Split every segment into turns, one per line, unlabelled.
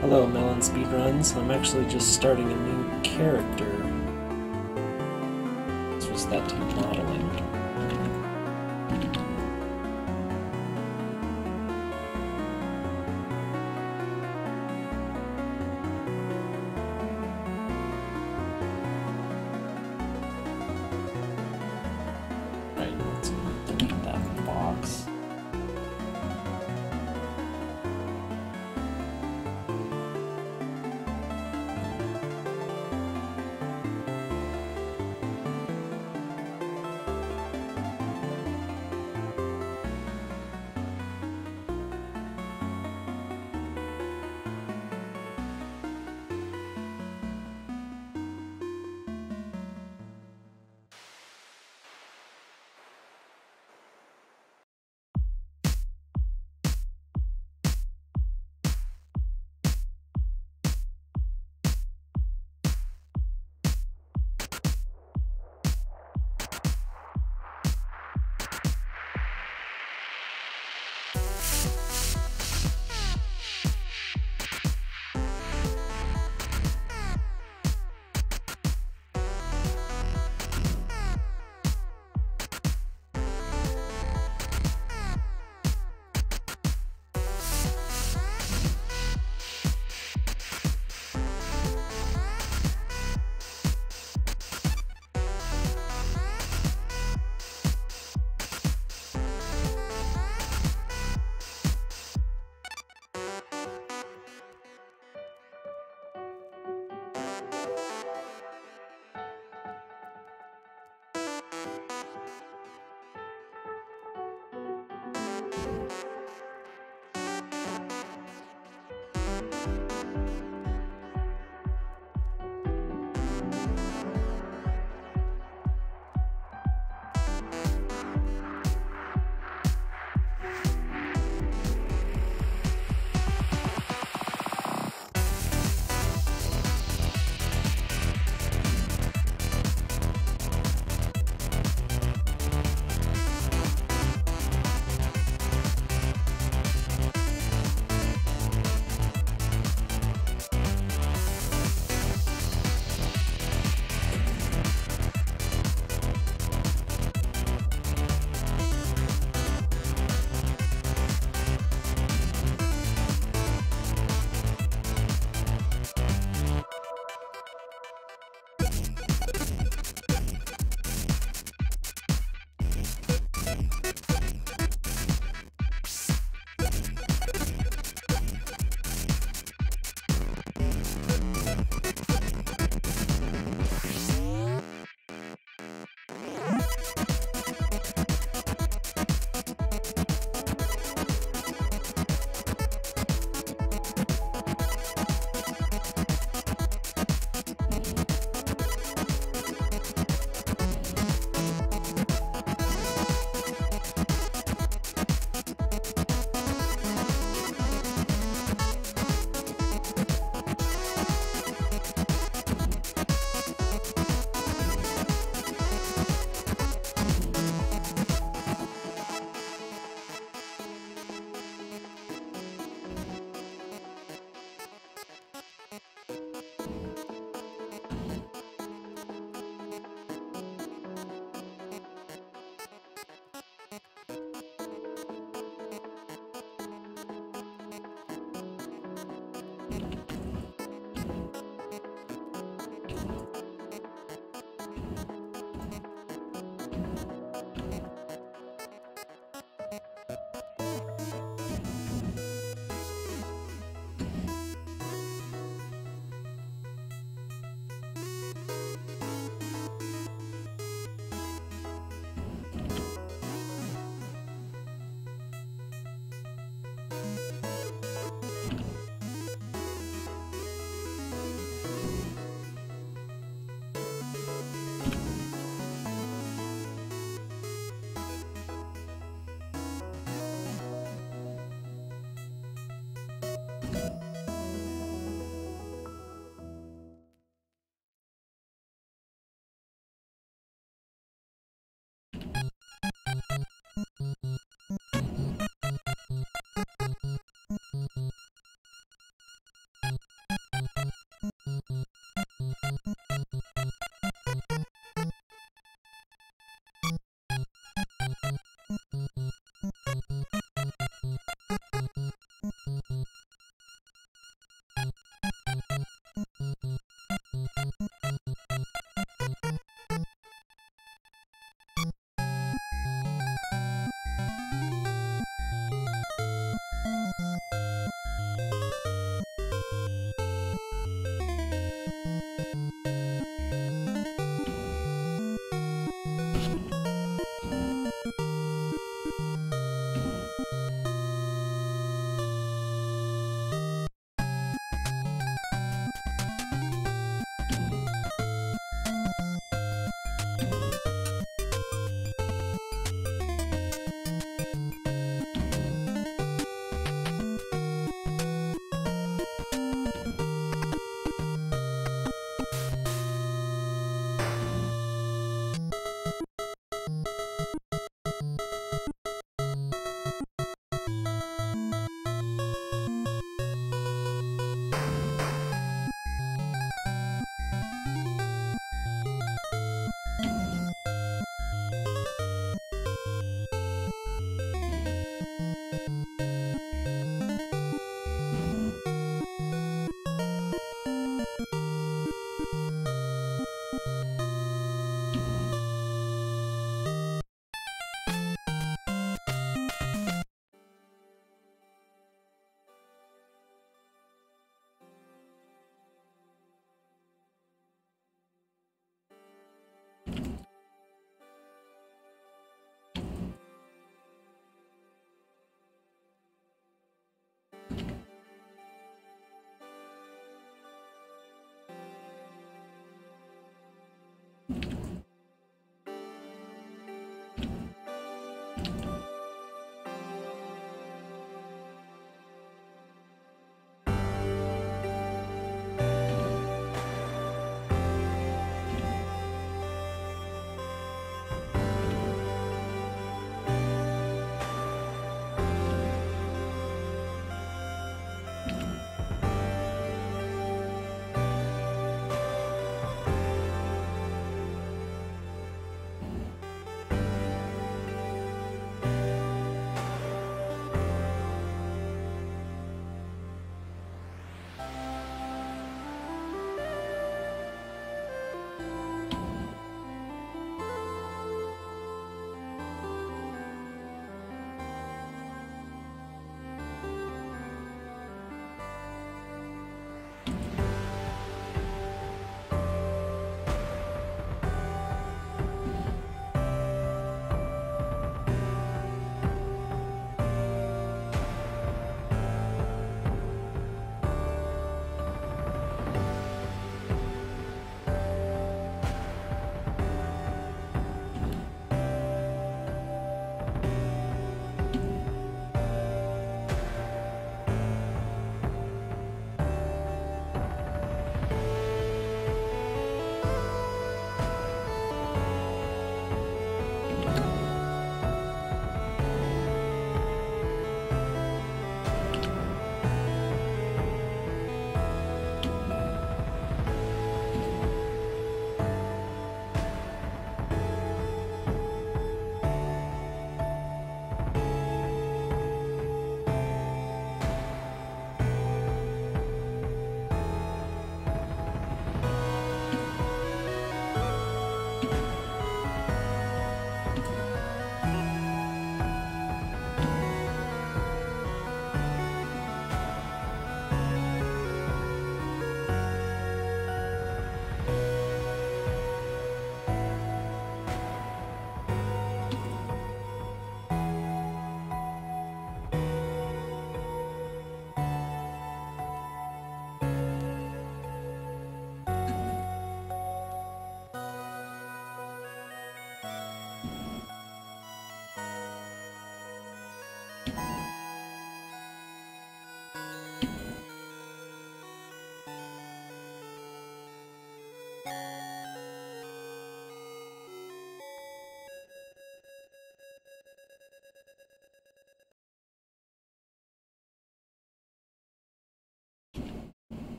Hello, Melon Speedruns. I'm actually just starting a new character. This was that to modeling. Right, let's delete that box.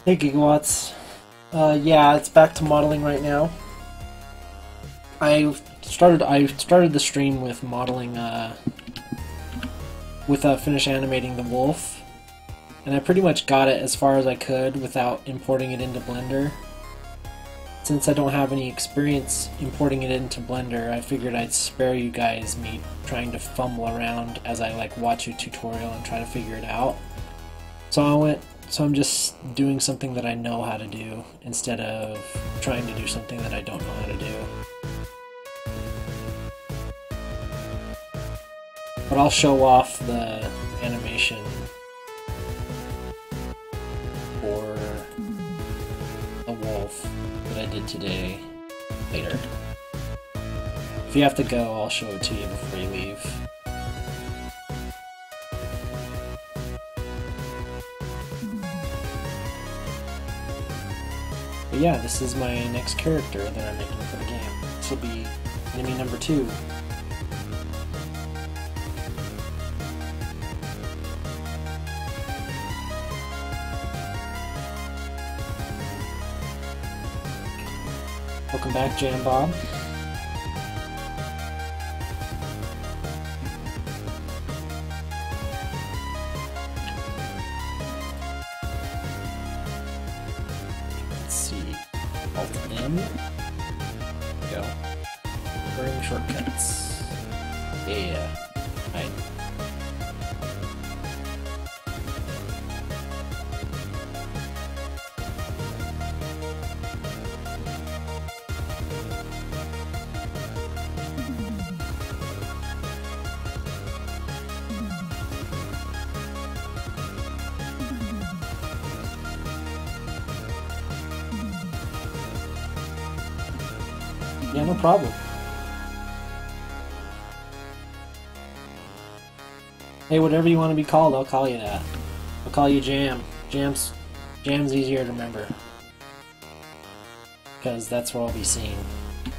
Hey Gigawatts. Yeah, it's back to modeling right now. I started the stream with modeling finish animating the wolf, and I pretty much got it as far as I could without importing it into Blender. Since I don't have any experience importing it into Blender, I figured I'd spare you guys me trying to fumble around as I like watch a tutorial and try to figure it out. So I'm just doing something that I know how to do instead of trying to do something that I don't know how to do. But I'll show off the animation for the wolf that I did today later. If you have to go, I'll show it to you before you leave. But yeah, this is my next character that I'm making for the game. This will be enemy number 2. Welcome back, Jam Bob. Let's see. Alt M. Go. Burning shortcuts. Yeah. Right. Yeah, no problem. Hey, whatever you want to be called, I'll call you that. I'll call you Jam. Jam's easier to remember. Because that's where I'll be seen. I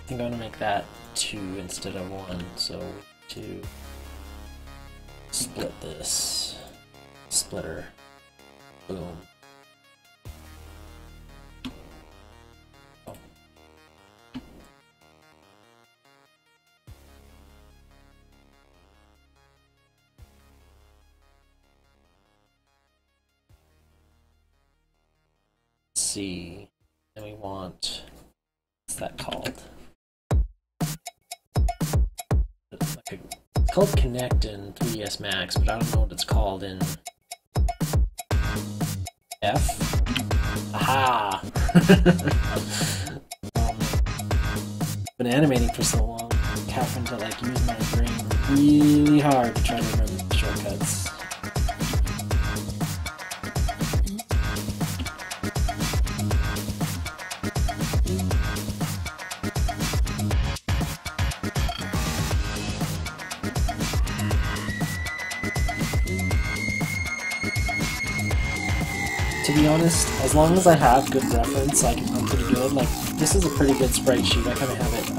think I'm gonna make that 2 instead of 1, so 2. Split this. Splitter. Boom. Oh. Let's see. Then we want, what's that called? It's called Connect in 3ds Max, but I don't know what it's called in F. Aha! Been animating for so long, having to like use my brain really hard to try to remember the shortcuts. To be honest, as long as I have good reference, I'm pretty good. Like, this is a pretty good sprite sheet. I kind of have it,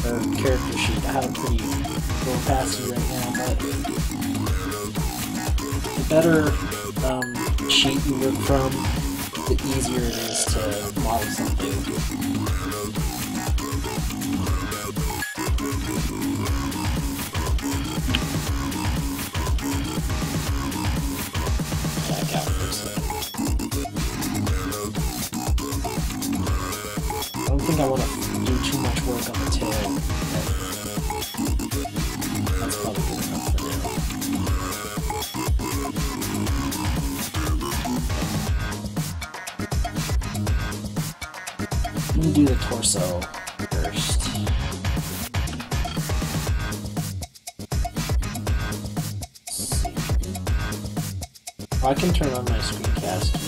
or character sheet. I have it pretty low opacity right now, but the better sheet you work from, the easier it is to model something. Back out for a second. I don't think I want to do too much work on the tail. That's probably good enough for now. Let me do the torso first. Let's see. Oh, I can turn on my screencast.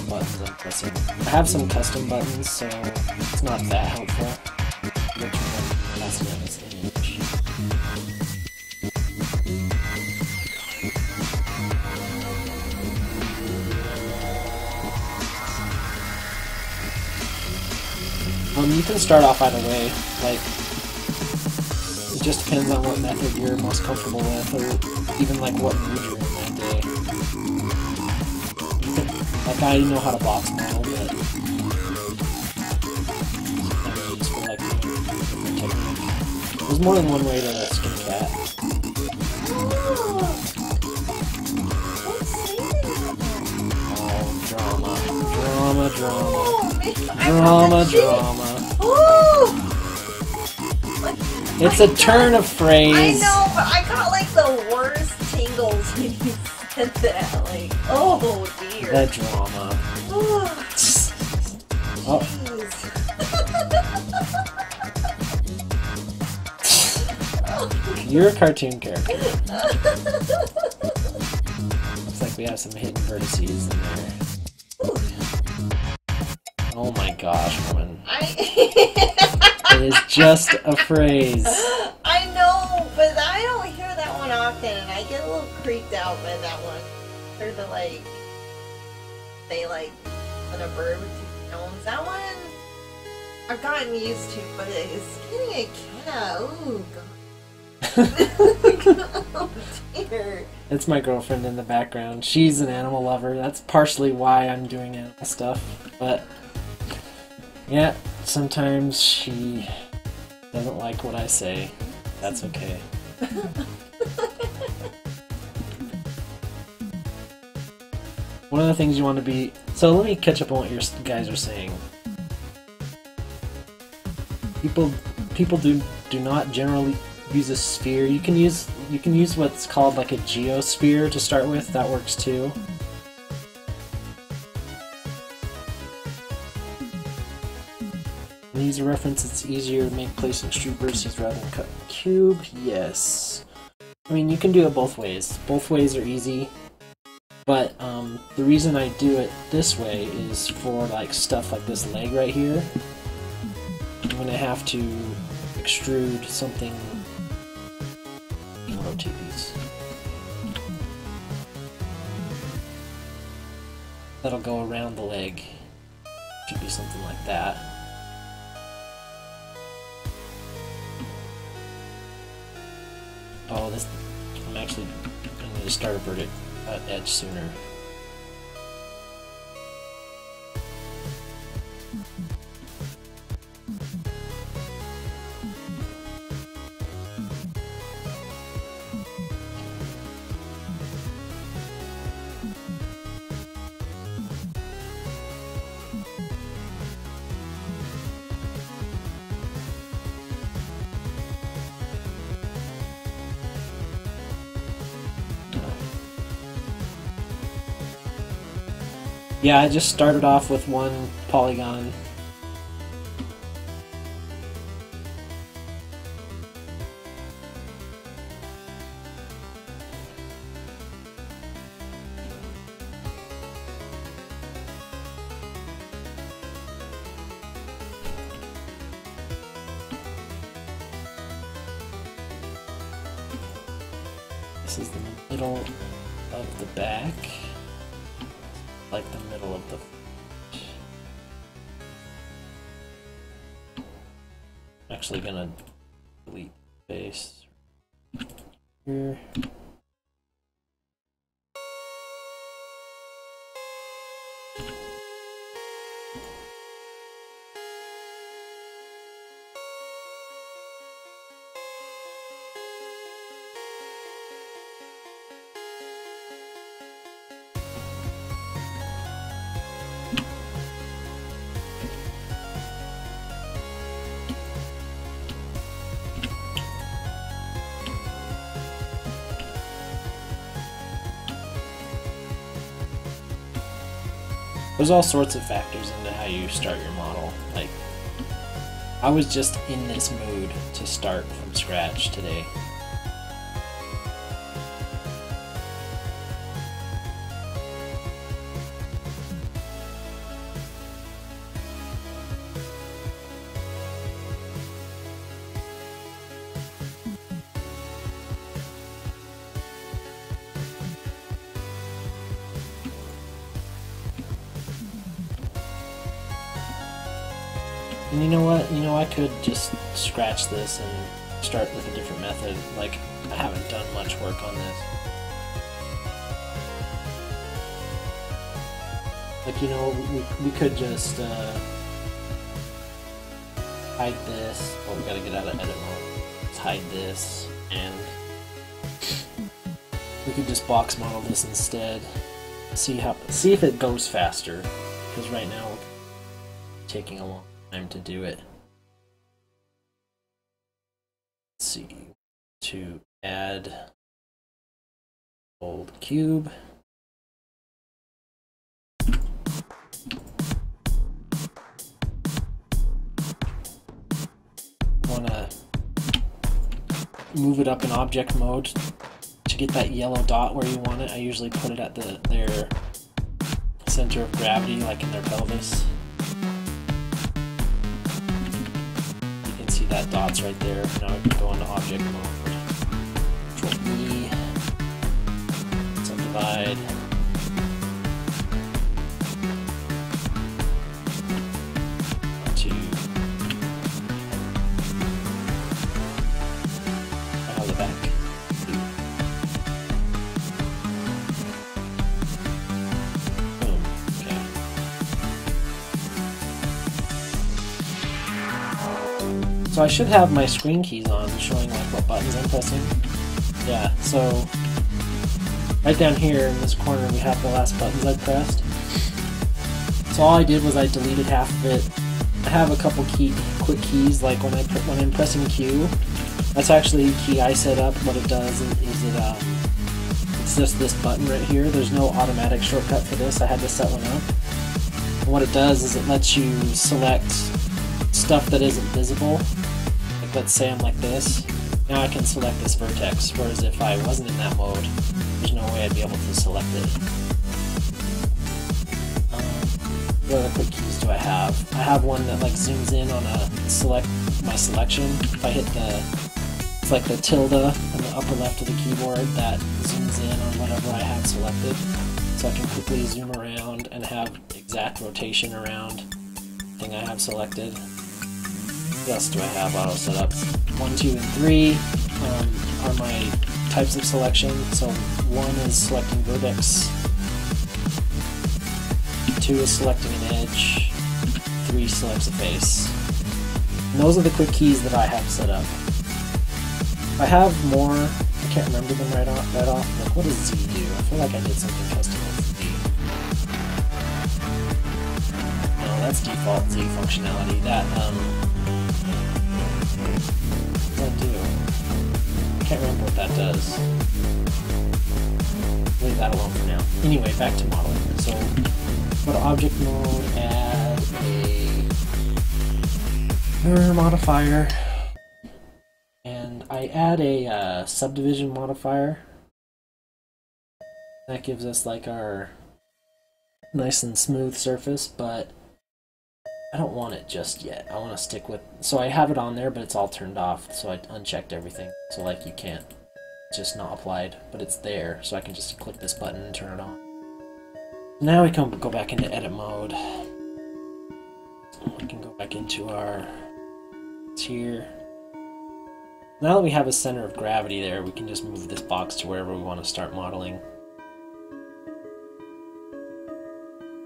Buttons I'm pressing. I have some custom buttons, so it's not that helpful. I'm going to turn on opacity on this image. You can start off either way. Like, it just depends on what method you're most comfortable with, or even like what mood you're in that day. Like, I know how to box model, but I'm used for like different technique. There's more than one way to skin a cat. Oh, drama. Drama. It's a turn of phrase.
I know, but I got like the worst tingles when you said that. Like, oh dear.
The drama. Oh. You're a cartoon character. Looks like we have some hidden vertices in there. Oh my gosh, woman. It is just a phrase.
I know, but I don't hear that one often, and I get a little creeped out by that one. Or the like, they like, on a bird with two stones. That one, I've gotten used to, but it's getting a cat. Ooh, God. Oh, dear.
It's my girlfriend in the background. She's an animal lover. That's partially why I'm doing animal stuff. But, yeah, sometimes she doesn't like what I say. That's okay. One of the things you want to be... So let me catch up on what you guys are saying. People do not generally use a sphere. You can use what's called like a geosphere to start with. That works too. And use a reference, it's easier to make place extrude vertices rather than cut and cube. Yes. I mean, you can do it both ways. Both ways are easy. But the reason I do it this way is for like stuff like this leg right here. I'm going to have to extrude something. I'll rotate these. That'll go around the leg. Should be something like that. Oh, this. I'm actually going to start a vertex edge sooner. Yeah, I just started off with one polygon. This is the middle of the back. Like the middle of the... I'm actually gonna delete space here. There's all sorts of factors into how you start your model. Like, I was just in this mood to start from scratch today. And you know what? You know, I could just scratch this and start with a different method. Like, I haven't done much work on this. Like, you know, we could just hide this. Oh, we gotta get out of edit mode. Let's hide this, and we could just box model this instead. See if it goes faster, because right now it's taking a long time to do it. Let's see, to add old cube. Want to move it up in object mode to get that yellow dot where you want it. I usually put it at their center of gravity, like in their pelvis. You can see that dot's right there. Now we can go into object mode. Control E, subdivide. So I should have my screen keys on, showing like what buttons I'm pressing. Yeah, so right down here in this corner we have the last buttons I pressed. So all I did was I deleted half of it. I have a couple quick keys, like when I'm pressing Q, that's actually a key I set up. What it does is it's just this button right here. There's no automatic shortcut for this. I had to set one up. And what it does is it lets you select stuff that isn't visible. Like, let's say I'm like this. Now I can select this vertex, whereas if I wasn't in that mode, there's no way I'd be able to select it. What other quick keys do I have? I have one that like zooms in on my selection. If I hit it's like the tilde in the upper left of the keyboard that zooms in on whatever I have selected. So I can quickly zoom around and have exact rotation around the thing I have selected. What else do I have auto set up? 1, 2, and 3 are my types of selection. So 1 is selecting vertex, 2 is selecting an edge, 3 selects a face. And those are the quick keys that I have set up. I have more, I can't remember them right off. Like, what does Z do? I feel like I did something custom with Z. No, that's default Z functionality. That, what does that do? I can't remember what that does. Leave that alone for now. Anyway, back to modeling. So, go to object mode, add a mirror modifier. And I add a subdivision modifier. That gives us like our nice and smooth surface, but I don't want it just yet. I want to stick with, so I have it on there, but it's all turned off, so I unchecked everything. So like you can't, it's just not applied, but it's there, so I can just click this button and turn it on. Now we can go back into edit mode. We can go back into our, it's here. Now that we have a center of gravity there, we can just move this box to wherever we want to start modeling.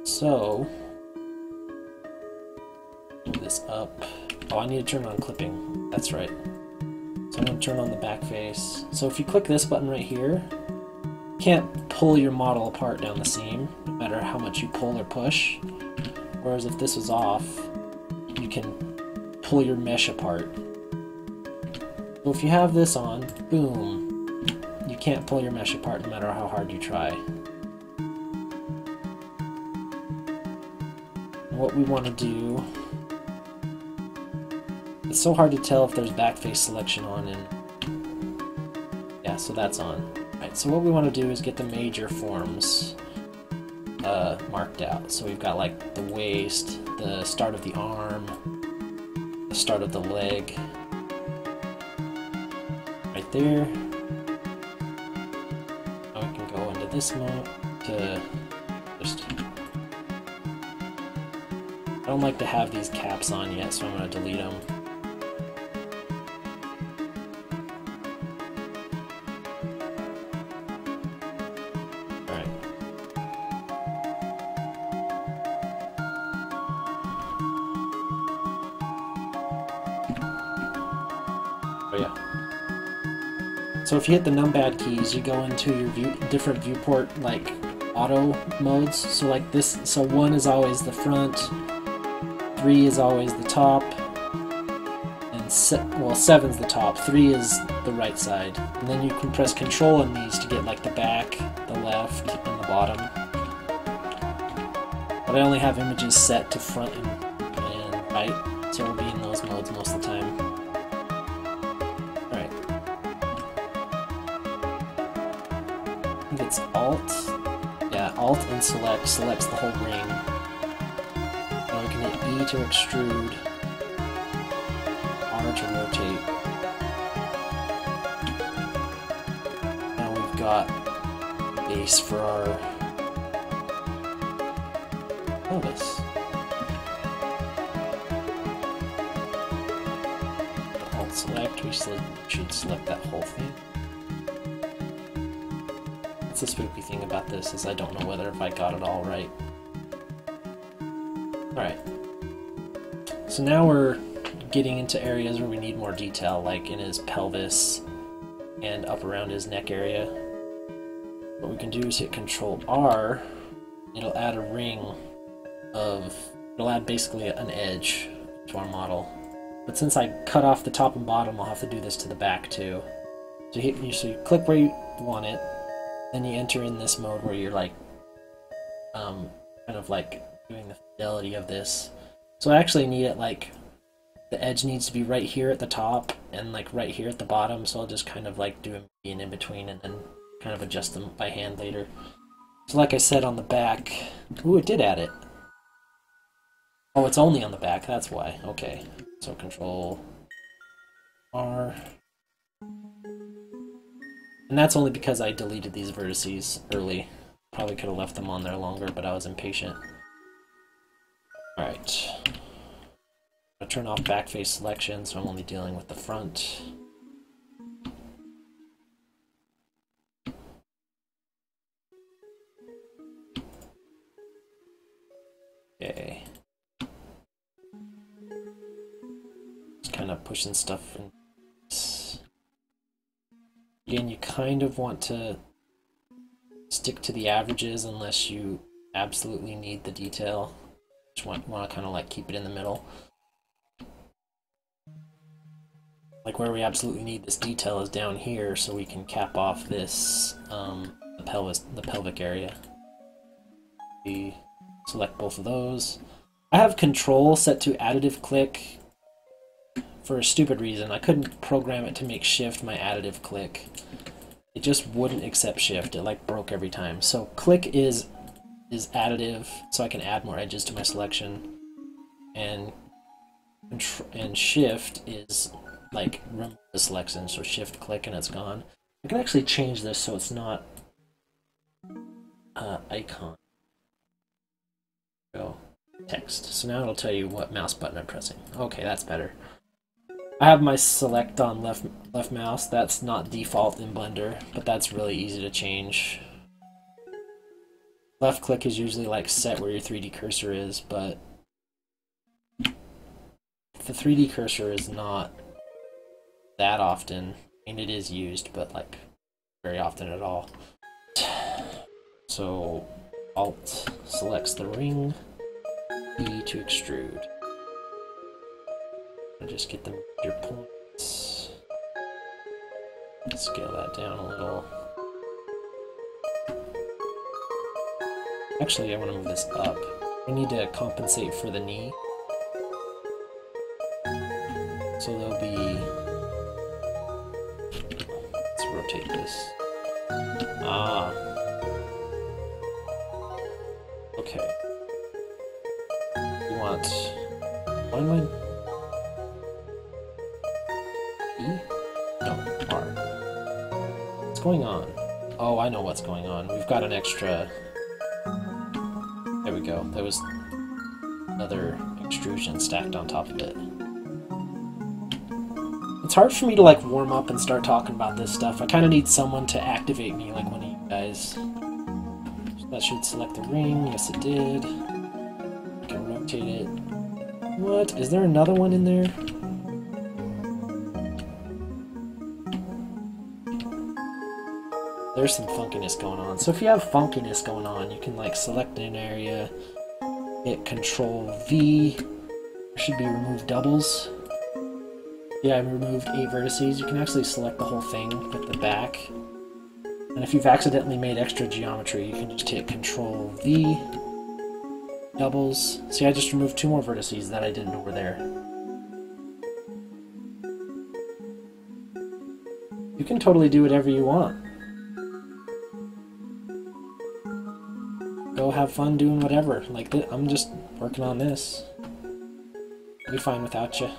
So, move this up. Oh, I need to turn on clipping. That's right. So I'm going to turn on the back face. So if you click this button right here, you can't pull your model apart down the seam, no matter how much you pull or push. Whereas if this was off, you can pull your mesh apart. So if you have this on, boom, you can't pull your mesh apart no matter how hard you try. What we want to do, it's so hard to tell if there's back face selection on, and yeah, so that's on. Right, so what we want to do is get the major forms marked out. So we've got like the waist, the start of the arm, the start of the leg, right there. Now we can go into this mode to just, don't like to have these caps on yet, so I'm going to delete them. Alright. Oh yeah. So if you hit the numpad keys, you go into your different viewport, like, auto modes. So like this, so 1 is always the front, 3 is always the top, and 7's the top, 3 is the right side. And then you can press Control on these to get like the back, the left, and the bottom. But I only have images set to front and right, so we'll be in those modes most of the time. Alright. I think it's Alt. Yeah, Alt and Select selects the whole ring. Now we can hit E to extrude, R to rotate. Now we've got a base for our pelvis. Alt Select, we should select that whole thing. The spooky thing about this is I don't know whether if I got it all right. Alright. So now we're getting into areas where we need more detail, like in his pelvis and up around his neck area. What we can do is hit Control R. It'll add a ring of... It'll add basically an edge to our model. But since I cut off the top and bottom, I'll have to do this to the back too. So you click where you want it. Then you enter in this mode where you're like, kind of like doing the fidelity of this. So I actually need it like, the edge needs to be right here at the top and like right here at the bottom. So I'll just kind of like do a median in between and then kind of adjust them by hand later. So like I said on the back, ooh, it did add it. Oh, it's only on the back, that's why. Okay, so Control R. And that's only because I deleted these vertices early. Probably could have left them on there longer, but I was impatient. Alright. I'm going to turn off back face selection, so I'm only dealing with the front. Okay. Just kind of pushing stuff in. Again, you kind of want to stick to the averages unless you absolutely need the detail. Just want to kind of like keep it in the middle. Like where we absolutely need this detail is down here, so we can cap off this the pelvic area. We select both of those. I have Control set to additive click for a stupid reason. I couldn't program it to make Shift my additive click. It just wouldn't accept Shift. It like broke every time. So click is additive, so I can add more edges to my selection, and Shift is like remove the selection. So Shift click and it's gone. I can actually change this so it's not icon. Go text. So now it'll tell you what mouse button I'm pressing. Okay, that's better. I have my select on left mouse. That's not default in Blender, but that's really easy to change. Left click is usually like set where your 3D cursor is, but the 3D cursor is not that often. I mean, it is used, but like very often at all. So Alt selects the ring, E to extrude. Just get the major points. Scale that down a little. Actually, I want to move this up. We need to compensate for the knee. So there'll be... Let's rotate this. Ah. Okay. We want... Why am I... No, R. What's going on? Oh, I know what's going on. We've got an extra... There we go. There was another extrusion stacked on top of it. It's hard for me to like warm up and start talking about this stuff. I kind of need someone to activate me, like one of you guys. So that should select the ring. Yes, it did. I can rotate it. What? Is there another one in there? There's some funkiness going on. So if you have funkiness going on, you can like select an area, hit Control V. There should be remove doubles. Yeah, I removed 8 vertices. You can actually select the whole thing at the back. And if you've accidentally made extra geometry, you can just hit Control V, doubles. See, I just removed 2 more vertices that I didn't over there. You can totally do whatever you want. Go have fun doing whatever. Like, I'm just working on this. I'll be fine without you.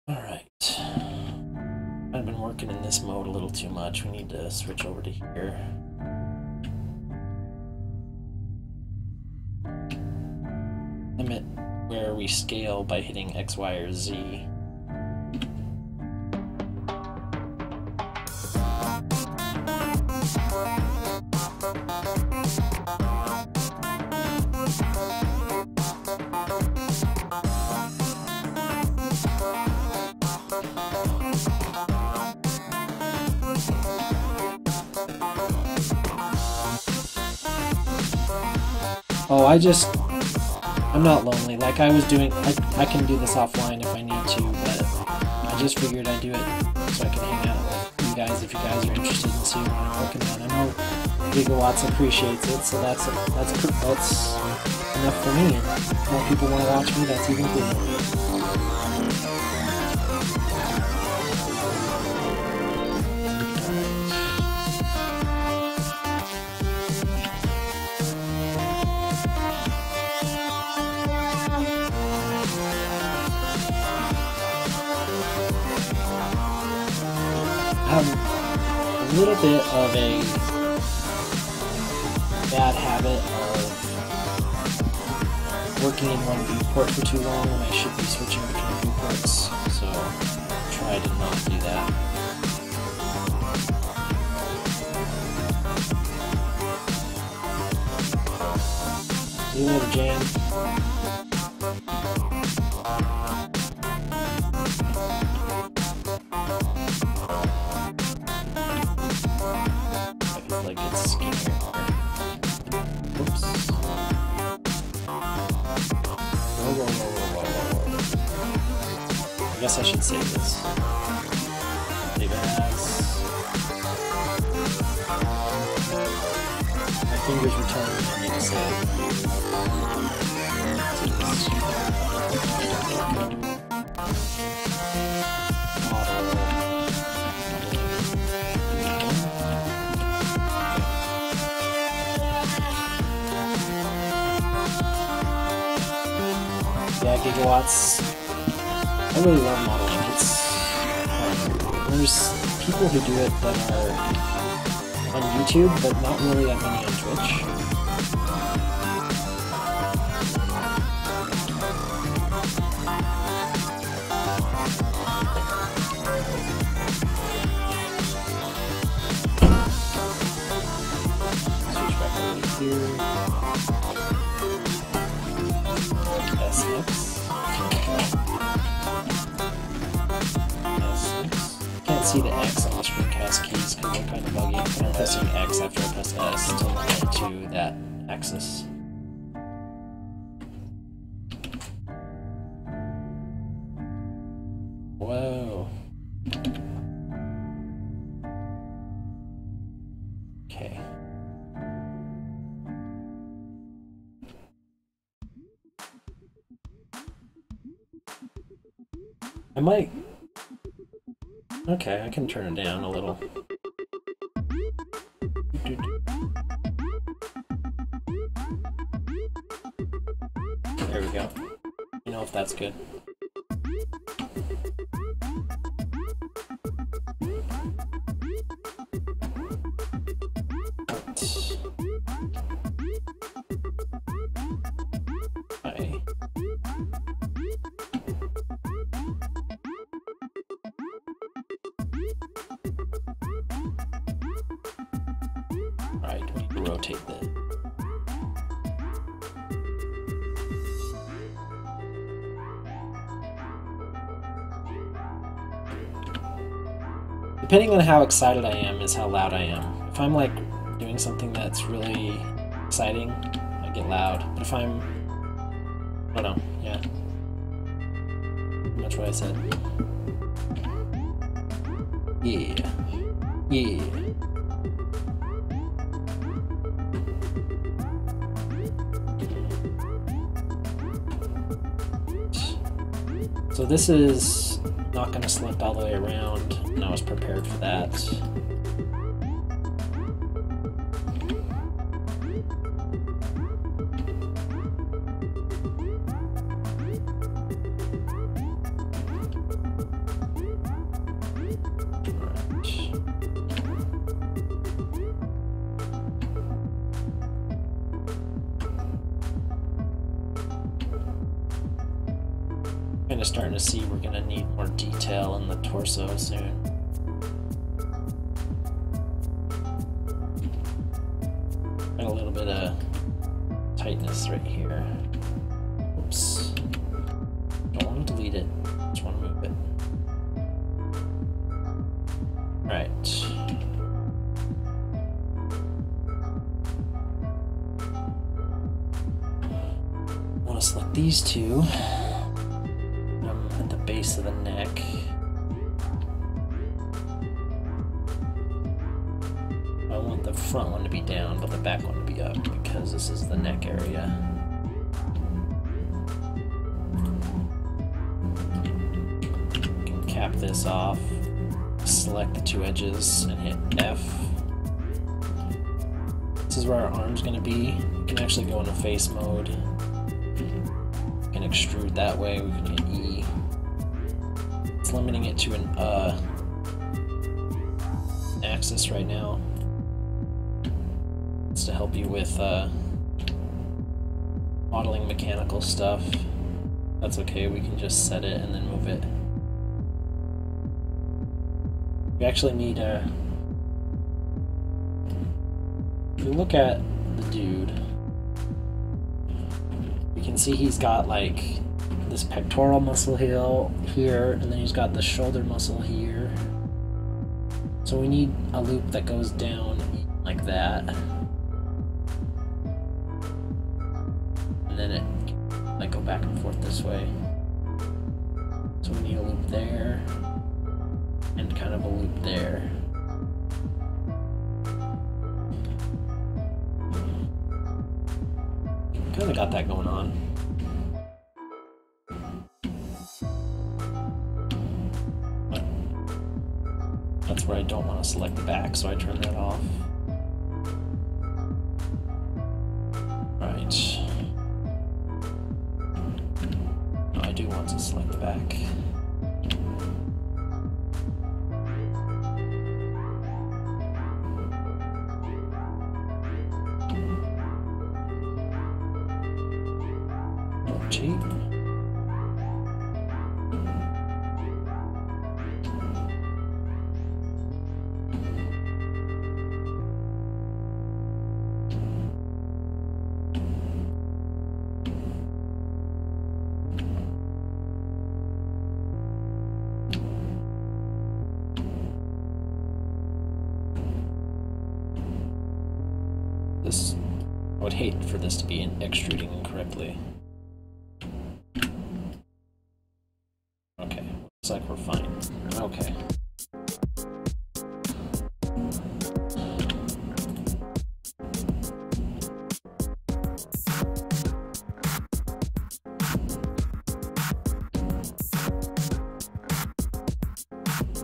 Alright. I've been working in this mode a little too much. We need to switch over to here. Limit where we scale by hitting X, Y, or Z. Oh, I'm not lonely. Like I was doing, I can do this offline if I need to, but I just figured I'd do it so I can hang out with you guys if you guys are interested in seeing what I'm working on. I know Gigawatts appreciates it, so that's enough for me. And if more people want to watch me, that's even cooler. I have a little bit of a bad habit of working in one viewport for too long when I should be switching between viewports, so try to not do that. See you later, Jan. Like it's skinnier. Oops. Whoa. I guess I should save this. Save as. My fingers were telling me I need to save. Yeah, Gigawatts. I really love modeling. It's there's people who do it that are on YouTube, but not really that many on Twitch. Switch back over here. SX. Can't see the X on the screencast keys because they're kind of buggy, but I'm pressing X after I press S to limit to that axis. Whoa. Okay. I might... Okay, I can turn it down a little. There we go. You know if that's good. Okay. Alright, we need to rotate this. Depending on how excited I am is how loud I am. If I'm like doing something that's really exciting, I get loud. But if I'm, I don't know, yeah. Pretty much what I said. Yeah. Yeah. So this is not going to slip all the way around, and I was prepared for that. Kind of starting to see we're going to need more detail in the torso soon. Got a little bit of tightness right here. Oops. Don't want to delete it. Just want to move it. Right. I want to select these two. At the base of the neck. I want the front one to be down, but the back one to be up because this is the neck area. You can cap this off, select the two edges, and hit F. This is where our arm's going to be. You can actually go into face mode. You can extrude that way. We can hit E. It's limiting it to an axis right now. It's to help you with modeling mechanical stuff. That's okay, we can just set it and then move it. We actually need a... If you look at the dude, you can see he's got like this pectoral muscle here, and then he's got the shoulder muscle here. So we need a loop that goes down like that. And then it like go back and forth this way. So we need a loop there, and kind of a loop there. Kind of got that going on. That's where I don't want to select the back, so I turn that off. Right. No, I do want to select the back. Rotate. This, I would hate for this to be extruding incorrectly. Okay, looks like we're fine. Okay.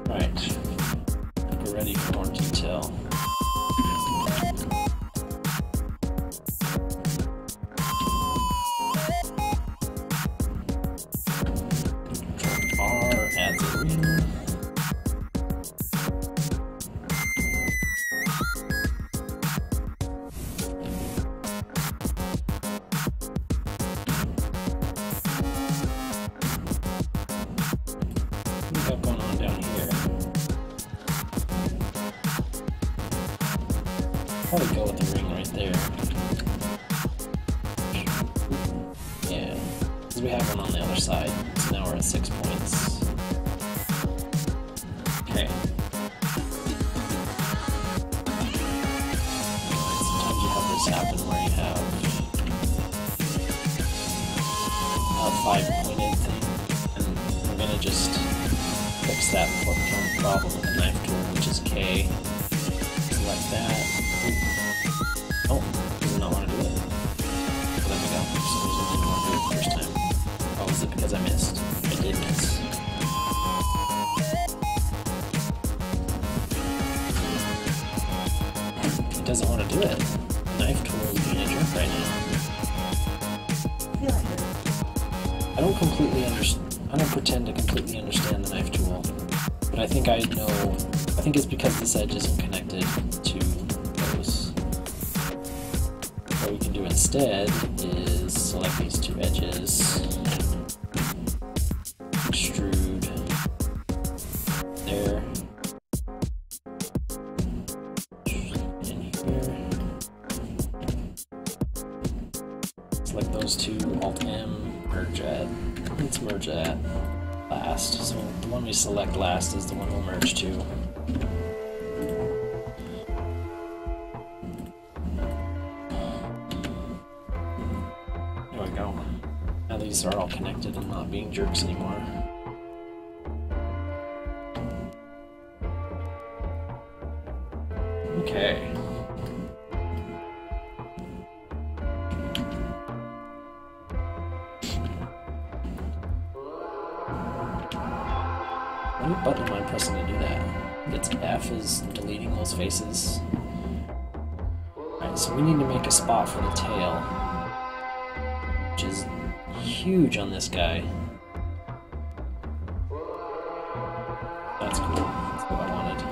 Right, I think we're ready for more detail. we have one on the other side. So now we're at 6 points. Okay. Sometimes you have this happen where you have a 5-pointed thing, and we're gonna just fix that before it becomes a problem with the knife tool, which is K. Select that. Oh, does not want to do it. Well, there we go. For some reason, I didn't want to do it the first time. Oh, is it because I missed? I did miss. It doesn't want to do it. The knife tool is being a jerk right now. I don't completely understand. I don't pretend to completely understand the knife tool, but I think I know. I think it's because this edge isn't connected to those. What we can do instead is select these two edges, extrude there, in here. Select those two, Alt-M, merge at. Let's merge that last. So the one we select last is the one we'll merge to. There we go. Now these are all connected and not being jerks anymore. Okay. What button am I pressing to do that? It's F is deleting those faces. Alright, so we need to make a spot for the tail, which is huge on this guy. That's cool. That's what I wanted.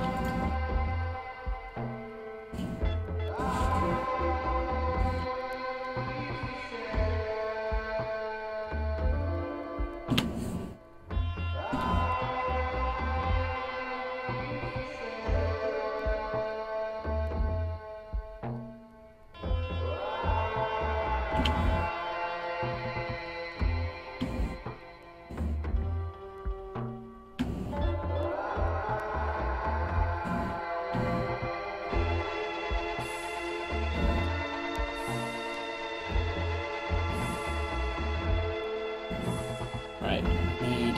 Right, need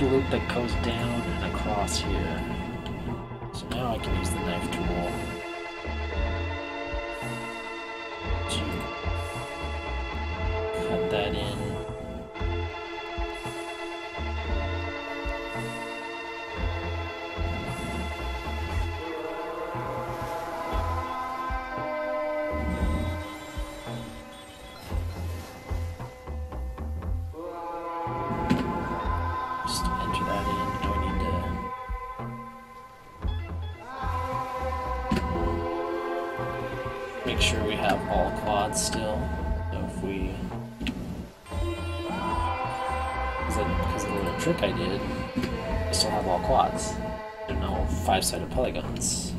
a loop that goes down and across here. So now I can use the knife tool to cut that in. Just enter that in. Now we need to make sure we have all quads still. So if we, because of the little trick I did, I still have all quads. There are no 5-sided polygons.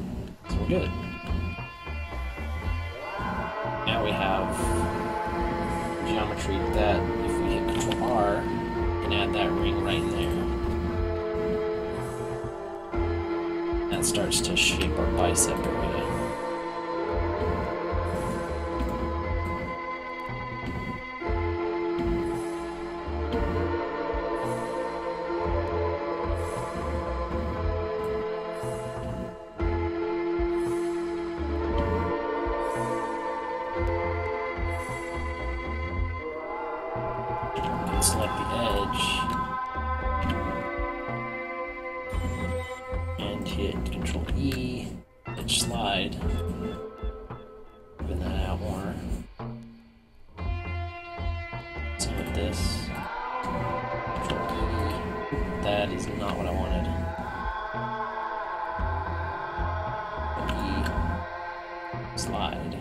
So we're good. Now we have geometry that if we hit Control R, we can add that ring right in there. That starts to shape our bicep area. Select the edge and hit Control E, edge slide, open that out more. Same with this. Control E. That is not what I wanted. E, slide.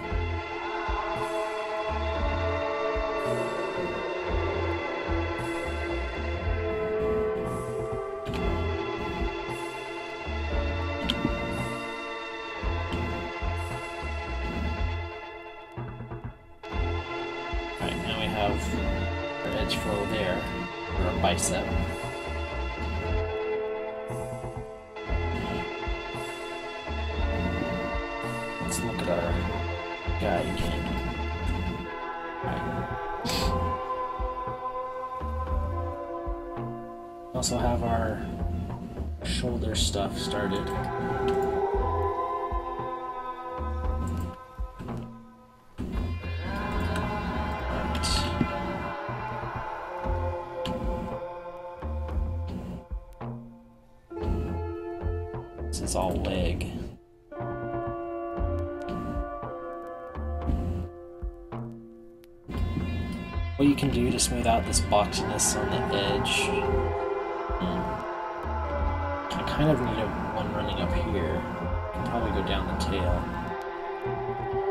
have our edge flow there, or our bicep. Let's look at our guy again. We also have our shoulder stuff started. This is all leg. What you can do to smooth out this boxiness on the edge, I kind of need one running up here. I can probably go down the tail.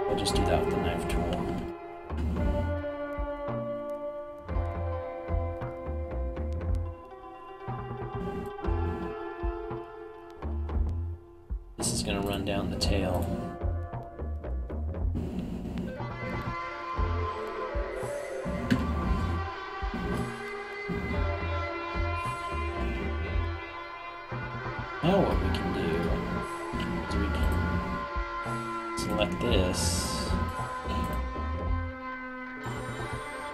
I'll just do that with the knife tool. This is going to run down the tail. Now what we can do is we can select this,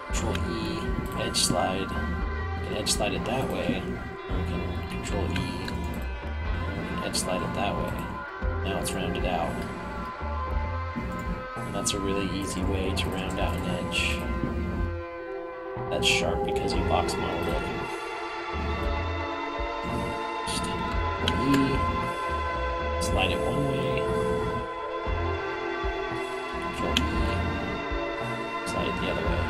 Control E, edge slide. We can edge slide it that way, or we can Control E, and we can edge slide it that way. Now it's rounded out. And that's a really easy way to round out an edge. That's sharp because you box modeled it. Slide it one way, Control E, slide it the other way.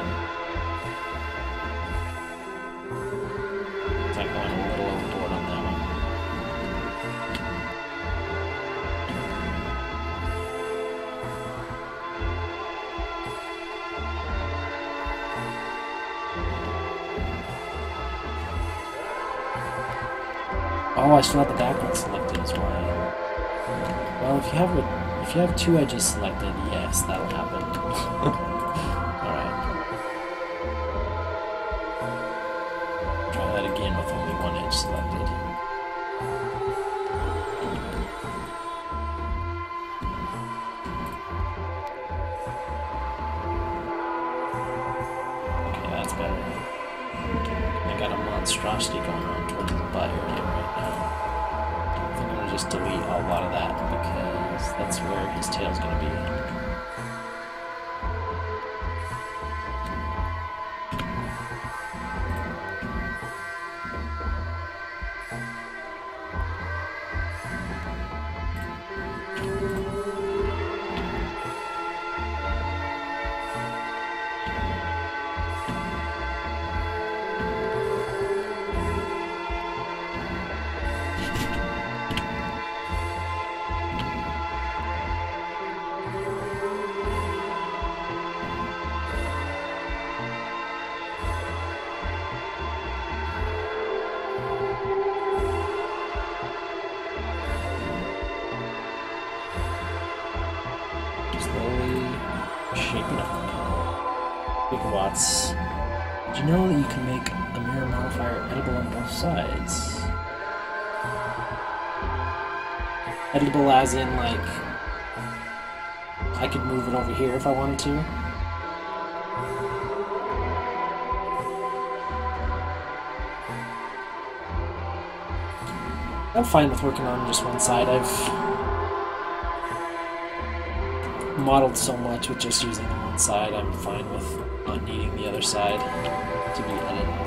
It's like going a little overboard on that one. Oh, I still have the back one selected as well. Well, if you have two edges selected, yes, that'll happen. Alright. Try that again with only one edge selected. Okay, that's better. I got a monstrosity going on towards the butt area right now. I'm gonna just delete a lot of that because that's where his tail's gonna be. Shaping up Big Watts. Did you know that you can make a mirror modifier editable on both sides? Editable as in, like, I could move it over here if I wanted to. I'm fine with working on just one side. I've modeled so much with just using the one side, I'm fine with not needing the other side to be editable.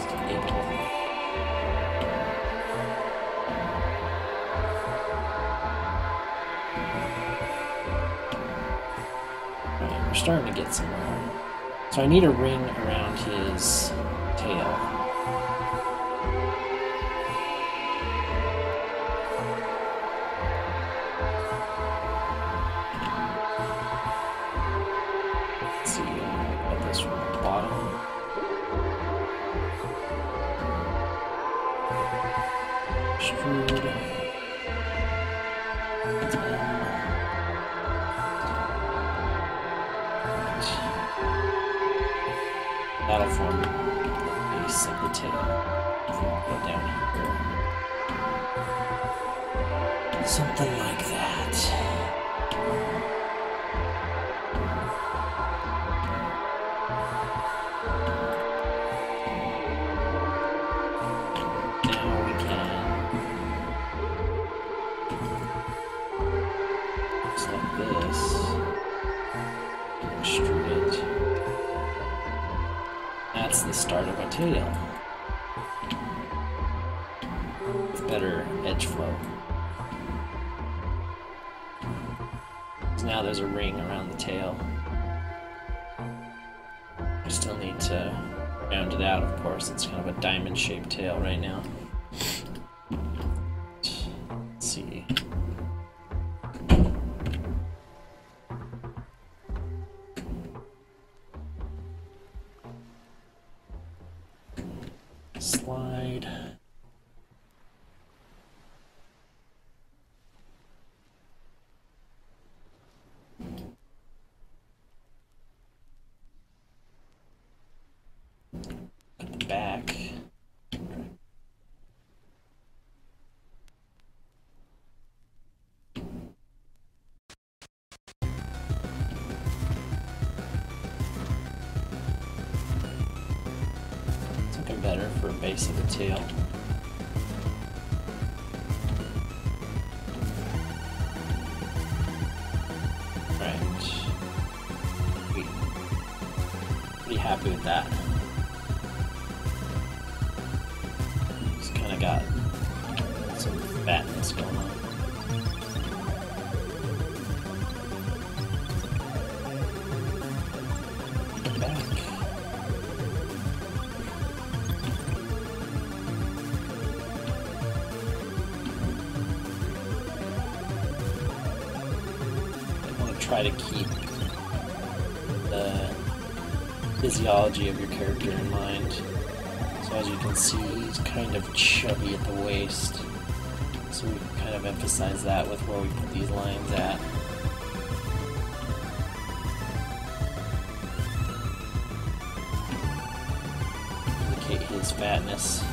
Alright, we're starting to get somewhere. So I need a ring around his tail. That'll form the base of the tail. Go down here. Something like that. That's the start of a tail with better edge flow. So now there's a ring around the tail. I still need to round it out, of course. It's kind of a diamond-shaped tail right now. Let's see. Slide. At the back. Better for a base of the tail. Right. Pretty happy with that. Just kind of got some fatness going on. Back. Try to keep the physiology of your character in mind. So as you can see, he's kind of chubby at the waist. So we can kind of emphasize that with where we put these lines at. Indicate his fatness.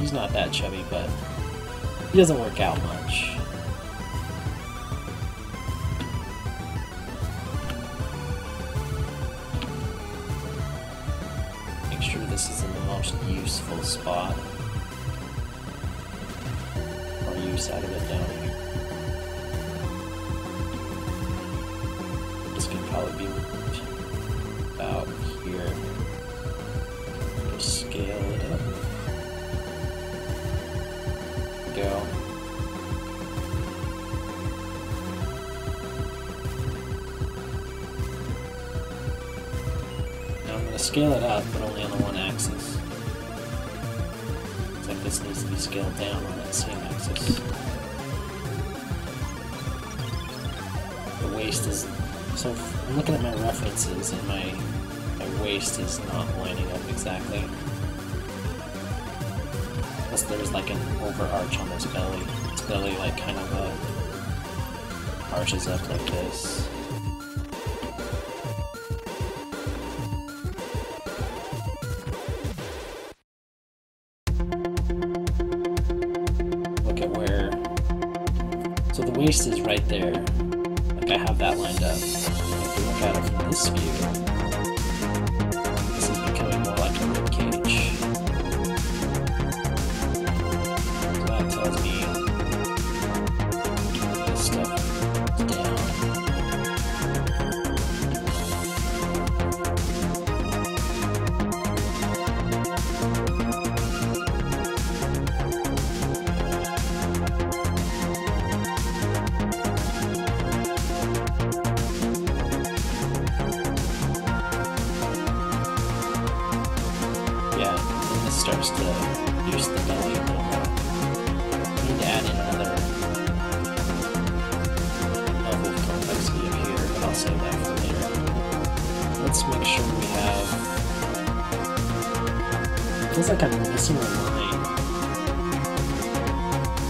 He's not that chubby, but he doesn't work out much. This is in the most useful spot. Or use out of it down here. This can probably be moved about here. Just scale it up. Go. Now I'm going to scale it up, but only on the one axis. Looks like this needs to be scaled down on that same axis. The waist is... So I'm looking at my references and my waist is not lining up exactly. Plus there's like an overarch on this belly. This belly like kind of arches up like this. So the waist is right there, like I have that lined up. If you look at it from this view, this is becoming more like a rib cage. So that tells me this stuff is down. Starts to reduce the belly a little more. I need to add in another level of complexity up here, but I'll save that for later. Let's make sure we have... It feels like I'm missing a line.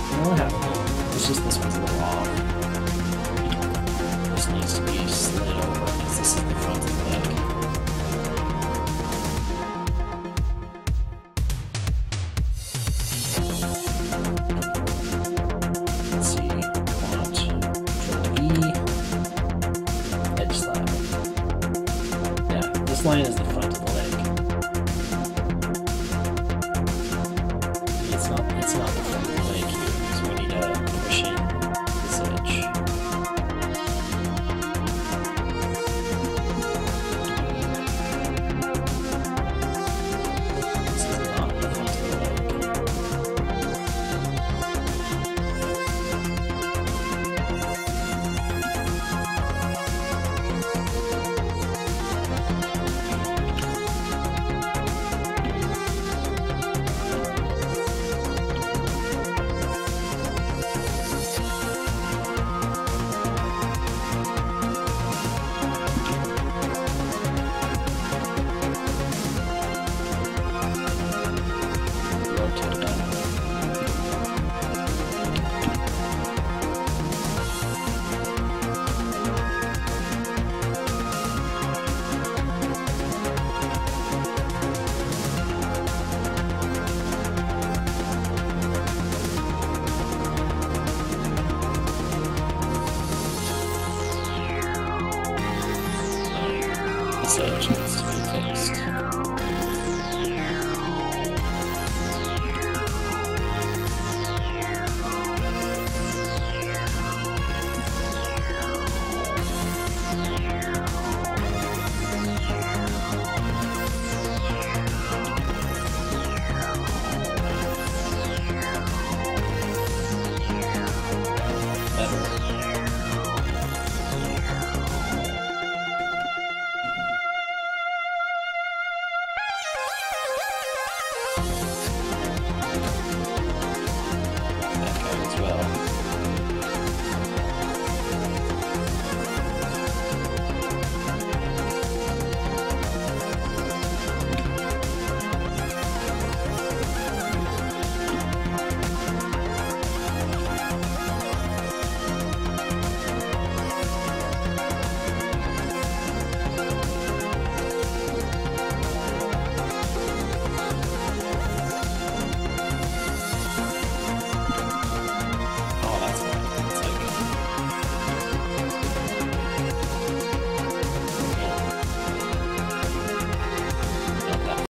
I don't have it. It's just this one's a little off. This needs to be slid over because this is the front of the leg. last line is the front of the leg. It's not the front of the leg here, because we need to push in this edge. This is not the front of the leg. Rotate that. This edge needs